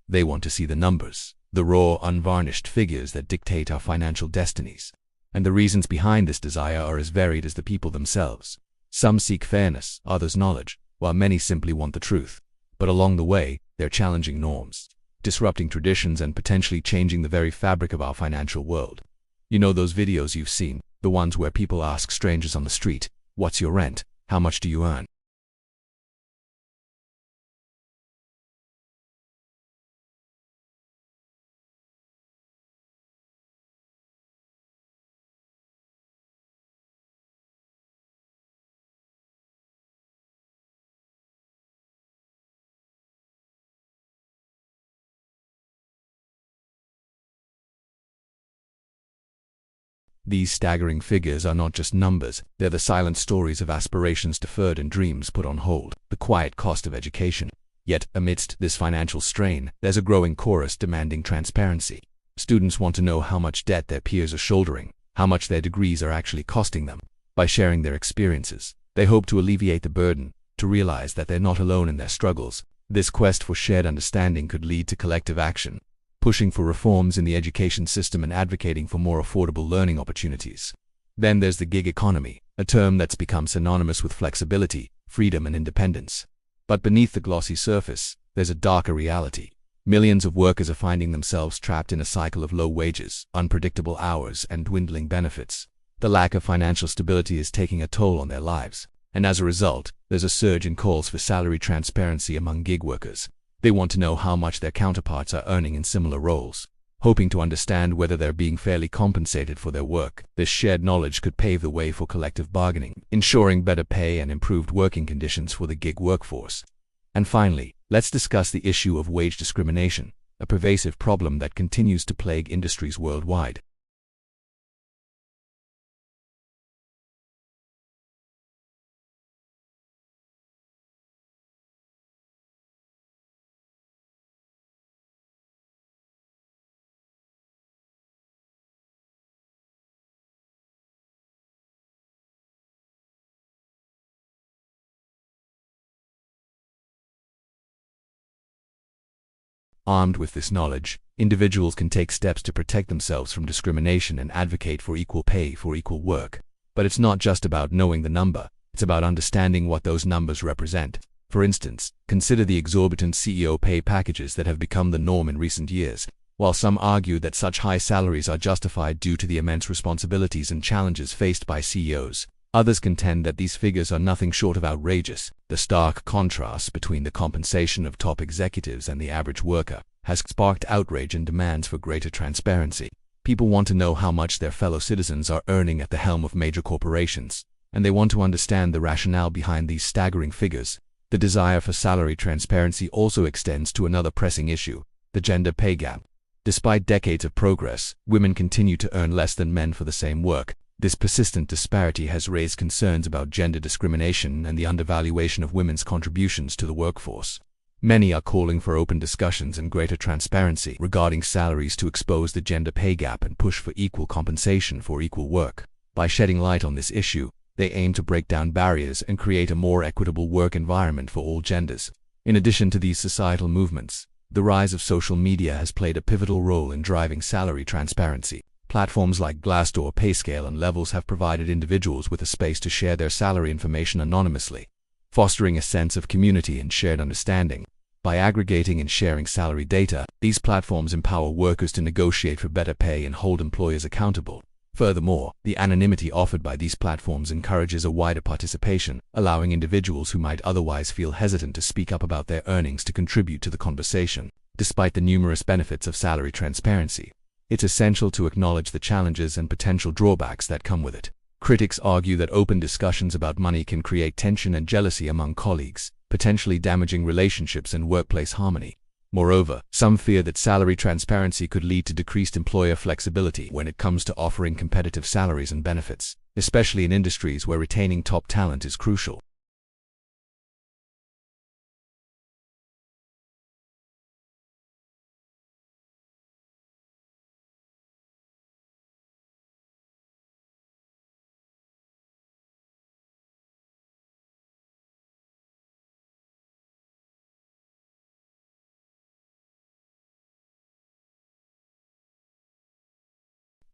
They want to see the numbers, the raw, unvarnished figures that dictate our financial destinies. And the reasons behind this desire are as varied as the people themselves. Some seek fairness, others knowledge, while many simply want the truth. But along the way, they're challenging norms, disrupting traditions, and potentially changing the very fabric of our financial world. You know those videos you've seen, the ones where people ask strangers on the street, "What's your rent? How much do you earn?" These staggering figures are not just numbers, they're the silent stories of aspirations deferred and dreams put on hold, the quiet cost of education. Yet, amidst this financial strain, there's a growing chorus demanding transparency. Students want to know how much debt their peers are shouldering, how much their degrees are actually costing them. By sharing their experiences, they hope to alleviate the burden, to realize that they're not alone in their struggles. This quest for shared understanding could lead to collective action, pushing for reforms in the education system and advocating for more affordable learning opportunities. Then there's the gig economy, a term that's become synonymous with flexibility, freedom, and independence. But beneath the glossy surface, there's a darker reality. Millions of workers are finding themselves trapped in a cycle of low wages, unpredictable hours, and dwindling benefits. The lack of financial stability is taking a toll on their lives, and as a result, there's a surge in calls for salary transparency among gig workers. They want to know how much their counterparts are earning in similar roles, hoping to understand whether they're being fairly compensated for their work. This shared knowledge could pave the way for collective bargaining, ensuring better pay and improved working conditions for the gig workforce. And finally, let's discuss the issue of wage discrimination, a pervasive problem that continues to plague industries worldwide. Armed with this knowledge, individuals can take steps to protect themselves from discrimination and advocate for equal pay for equal work. But it's not just about knowing the number, it's about understanding what those numbers represent. For instance, consider the exorbitant CEO pay packages that have become the norm in recent years. While some argue that such high salaries are justified due to the immense responsibilities and challenges faced by CEOs, others contend that these figures are nothing short of outrageous. The stark contrast between the compensation of top executives and the average worker has sparked outrage and demands for greater transparency. People want to know how much their fellow citizens are earning at the helm of major corporations, and they want to understand the rationale behind these staggering figures. The desire for salary transparency also extends to another pressing issue, the gender pay gap. Despite decades of progress, women continue to earn less than men for the same work. This persistent disparity has raised concerns about gender discrimination and the undervaluation of women's contributions to the workforce. Many are calling for open discussions and greater transparency regarding salaries to expose the gender pay gap and push for equal compensation for equal work. By shedding light on this issue, they aim to break down barriers and create a more equitable work environment for all genders. In addition to these societal movements, the rise of social media has played a pivotal role in driving salary transparency. Platforms like Glassdoor, Payscale, and Levels have provided individuals with a space to share their salary information anonymously, fostering a sense of community and shared understanding. By aggregating and sharing salary data, these platforms empower workers to negotiate for better pay and hold employers accountable. Furthermore, the anonymity offered by these platforms encourages a wider participation, allowing individuals who might otherwise feel hesitant to speak up about their earnings to contribute to the conversation. Despite the numerous benefits of salary transparency, it's essential to acknowledge the challenges and potential drawbacks that come with it. Critics argue that open discussions about money can create tension and jealousy among colleagues, potentially damaging relationships and workplace harmony. Moreover, some fear that salary transparency could lead to decreased employer flexibility when it comes to offering competitive salaries and benefits, especially in industries where retaining top talent is crucial.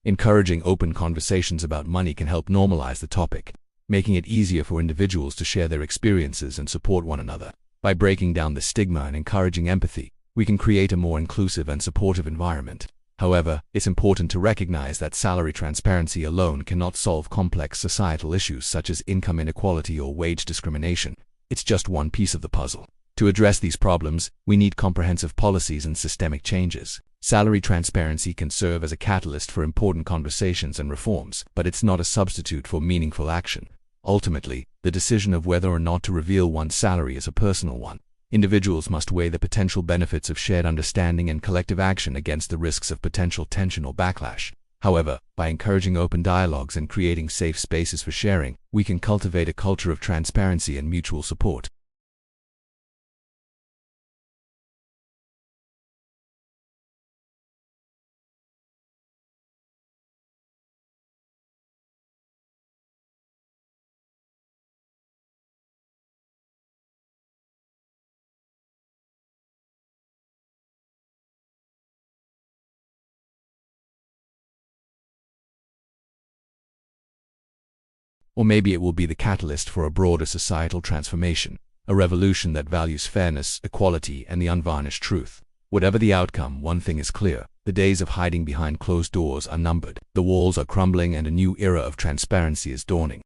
Encouraging open conversations about money can help normalize the topic, making it easier for individuals to share their experiences and support one another. By breaking down the stigma and encouraging empathy, we can create a more inclusive and supportive environment. However, it's important to recognize that salary transparency alone cannot solve complex societal issues such as income inequality or wage discrimination. It's just one piece of the puzzle. To address these problems, we need comprehensive policies and systemic changes. Salary transparency can serve as a catalyst for important conversations and reforms, but it's not a substitute for meaningful action. Ultimately, the decision of whether or not to reveal one's salary is a personal one. Individuals must weigh the potential benefits of shared understanding and collective action against the risks of potential tension or backlash. However, by encouraging open dialogues and creating safe spaces for sharing, we can cultivate a culture of transparency and mutual support. Or maybe it will be the catalyst for a broader societal transformation, a revolution that values fairness, equality, and the unvarnished truth. Whatever the outcome, one thing is clear: the days of hiding behind closed doors are numbered. The walls are crumbling and a new era of transparency is dawning.